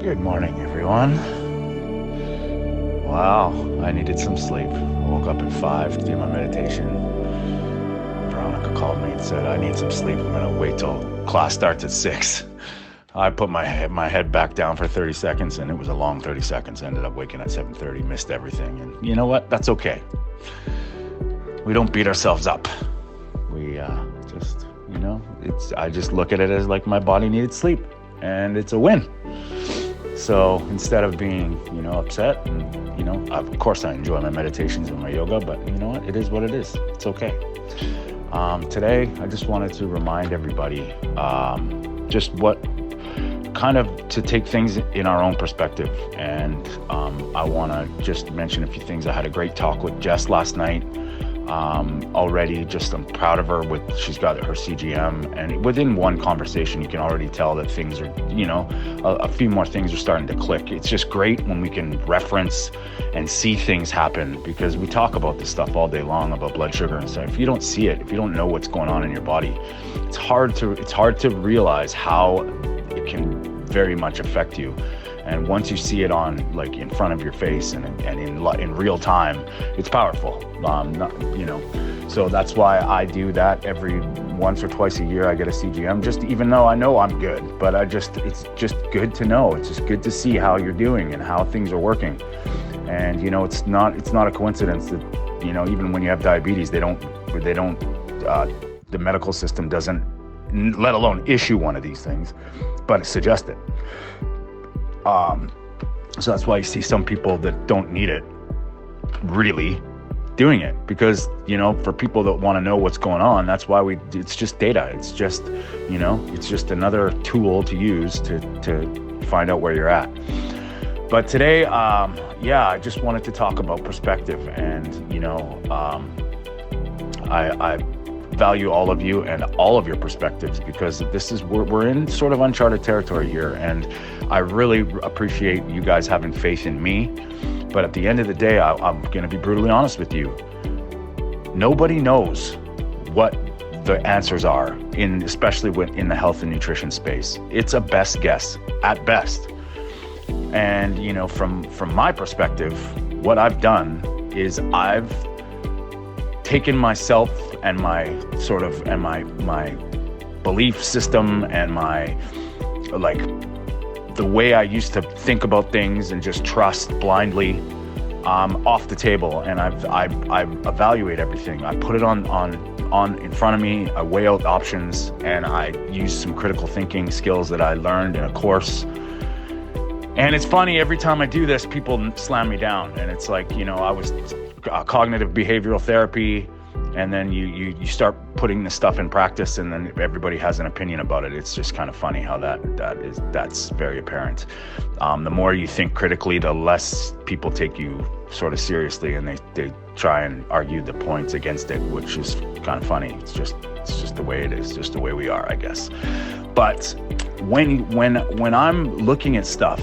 Good morning, everyone. Wow, I needed some sleep. I woke up at 5 to do my meditation. Veronica called me and said, I need some sleep. I'm going to wait till class starts at 6. I put my head back down for 30 seconds, and it was a long 30 seconds. I ended up waking at 7:30, missed everything. And you know what? That's okay. We don't beat ourselves up. We I just look at it as like my body needed sleep, and it's a win. So instead of being, upset, and, of course I enjoy my meditations and my yoga, but you know what? It is what it is. It's okay. Today, I just wanted to remind everybody just what kind of to take things in our own perspective. And I want to just mention a few things. I had a great talk with Jess last night. Already I'm proud of her she's got her CGM, and within one conversation you can already tell that things are, a few more things are starting to click. It's just great when we can reference and see things happen, because we talk about this stuff all day long about blood sugar and stuff. If you don't see it, if you don't know what's going on in your body, it's hard to realize how it can very much affect you. And once you see it on, like, in front of your face and in real time, it's powerful. So that's why I do that every once or twice a year. I get a CGM, just even though I know I'm good, but it's just good to know. It's just good to see how you're doing and how things are working. And it's not a coincidence that even when you have diabetes, the medical system doesn't, let alone issue one of these things, but suggest it. So that's why you see some people that don't need it really doing it, because for people that want to know what's going on, that's why it's just data. It's just it's just another tool to use to find out where you're at. But today, I just wanted to talk about perspective. And I value all of you and all of your perspectives, because we're in sort of uncharted territory here, and I really appreciate you guys having faith in me. But at the end of the day, I'm going to be brutally honest with you. Nobody knows what the answers are, especially in the health and nutrition space. It's a best guess at best. And from my perspective, what I've done is I've taken myself and my belief system and the way I used to think about things and just trust blindly off the table. And I evaluate everything. I put it on in front of me. I weigh out options, and I use some critical thinking skills that I learned in a course. And it's funny, every time I do this, people slam me down. And it's like, I was cognitive behavioral therapy, and then you start putting this stuff in practice, and then everybody has an opinion about it. It's just kind of funny how that's very apparent. The more you think critically, the less people take you sort of seriously, and they try and argue the points against it, which is kind of funny. It's just the way it is, just the way we are, I guess. But when I'm looking at stuff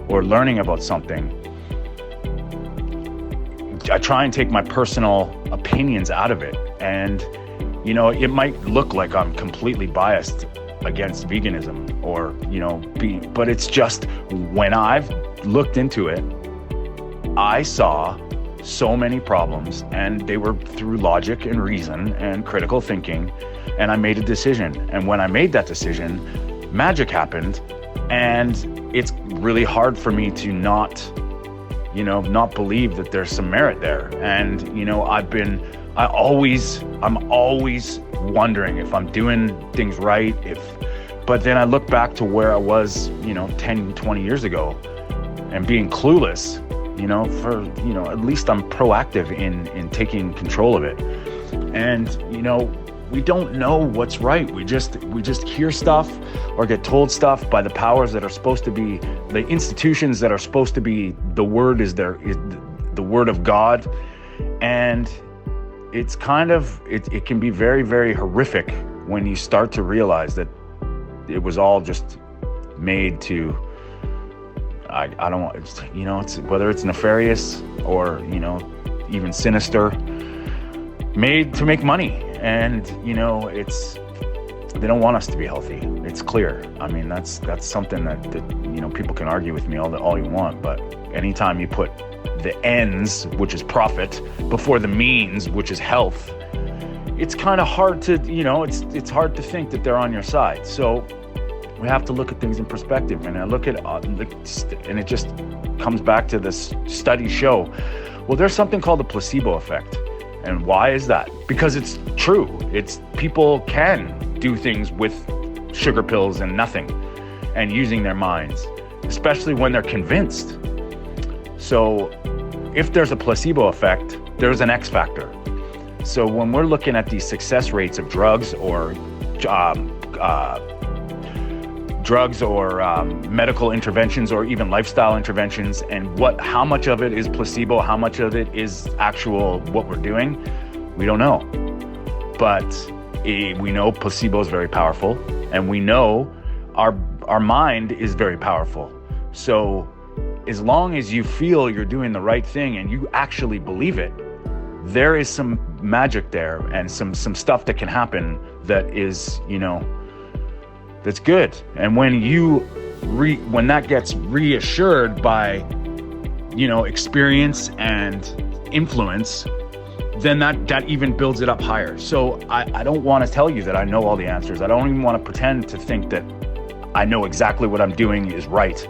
or learning about something, I try and take my personal opinions out of it. And, it might look like I'm completely biased against veganism or, but it's just, when I've looked into it, I saw so many problems, and they were through logic and reason and critical thinking. And I made a decision. And when I made that decision, magic happened. And it's really hard for me to not believe that there's some merit there. And, I'm always wondering if I'm doing things right, but then I look back to where I was, 10, 20 years ago, and being clueless, at least I'm proactive in taking control of it. And, we don't know what's right. We just hear stuff or get told stuff by the powers that are supposed to be, the institutions that are supposed to be, the word is the word of God. And it's kind of, it can be very, very horrific when you start to realize that it was all just made to, I don't want, it's whether it's nefarious or, even sinister, made to make money. And, They don't want us to be healthy. It's clear. I mean, that's something that people can argue with me all you want, but anytime you put the ends, which is profit, before the means, which is health, it's kind of hard to, it's hard to think that they're on your side. So we have to look at things in perspective. And I look at and it just comes back to this studies show, well, there's something called the placebo effect. And why is that? Because it's true. It's people can do things with sugar pills and nothing and using their minds, especially when they're convinced. So if there's a placebo effect, there's an X factor. So when we're looking at these success rates of drugs or medical interventions or even lifestyle interventions, and how much of it is placebo, how much of it is actual what we're doing, we don't know. But we know placebo is very powerful, and we know our mind is very powerful. So as long as you feel you're doing the right thing and you actually believe it, there is some magic there and some stuff that can happen that is, that's good. And when that gets reassured by, experience and influence, then that even builds it up higher. So I don't want to tell you that I know all the answers. I don't even want to pretend to think that I know exactly what I'm doing is right.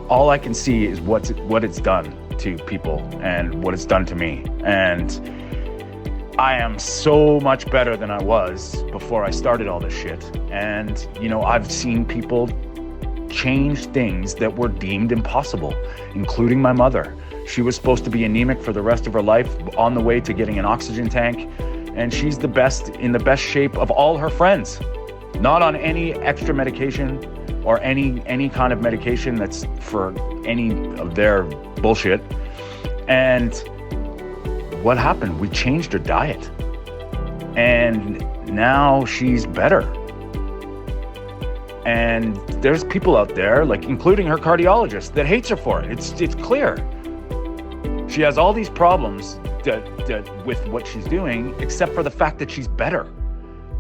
All I can see is what it's done to people and what it's done to me. And I am so much better than I was before I started all this shit. And, I've seen people change things that were deemed impossible, including my mother. She was supposed to be anemic for the rest of her life, on the way to getting an oxygen tank. And she's in the best shape of all her friends, not on any extra medication or any kind of medication that's for any of their bullshit. And what happened? We changed her diet. And now she's better. And there's people out there, like including her cardiologist, that hates her for it. It's clear. She has all these problems that with what she's doing, except for the fact that she's better.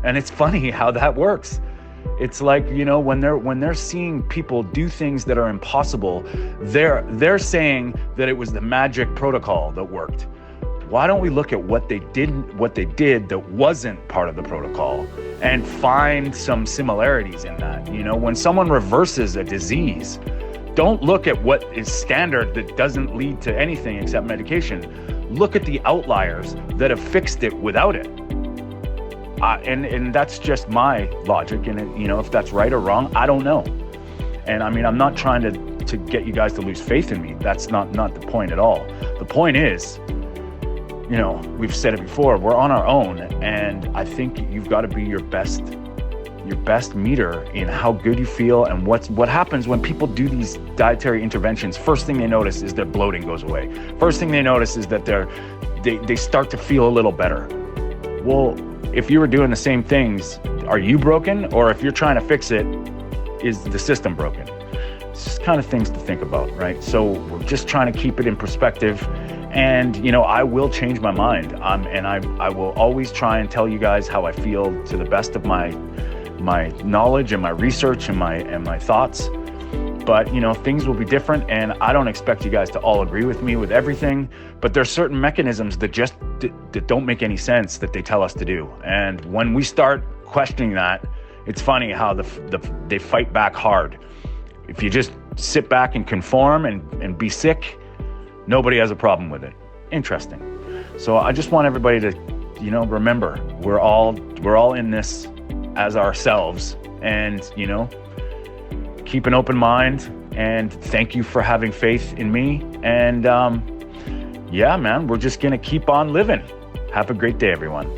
And it's funny how that works. It's like, when they're seeing people do things that are impossible, they're saying that it was the magic protocol that worked. Why don't we look at what they did that wasn't part of the protocol and find some similarities in that? When someone reverses a disease, don't look at what is standard that doesn't lead to anything except medication. Look at the outliers that have fixed it without it. And that's just my logic. And if that's right or wrong, I don't know. And I mean, I'm not trying to get you guys to lose faith in me. That's not the point at all. The point is, we've said it before, we're on our own. And I think you've got to be your best meter in how good you feel. And what happens when people do these dietary interventions. First thing they notice is their bloating goes away. First thing they notice is that they start to feel a little better. Well, if you were doing the same things, are you broken? Or if you're trying to fix it, is the system broken? It's just kind of things to think about, right? So we're just trying to keep it in perspective. And, I will change my mind. And I will always try and tell you guys how I feel to the best of my knowledge and my research and my thoughts. But, things will be different, and I don't expect you guys to all agree with me with everything, but there's certain mechanisms that don't make any sense that they tell us to do. And when we start questioning that, it's funny how they fight back hard. If you just sit back and conform and be sick, nobody has a problem with it. Interesting. So I just want everybody to, remember, we're all in this as ourselves, and, keep an open mind, and thank you for having faith in me. And yeah, man, we're just going to keep on living. Have a great day, everyone.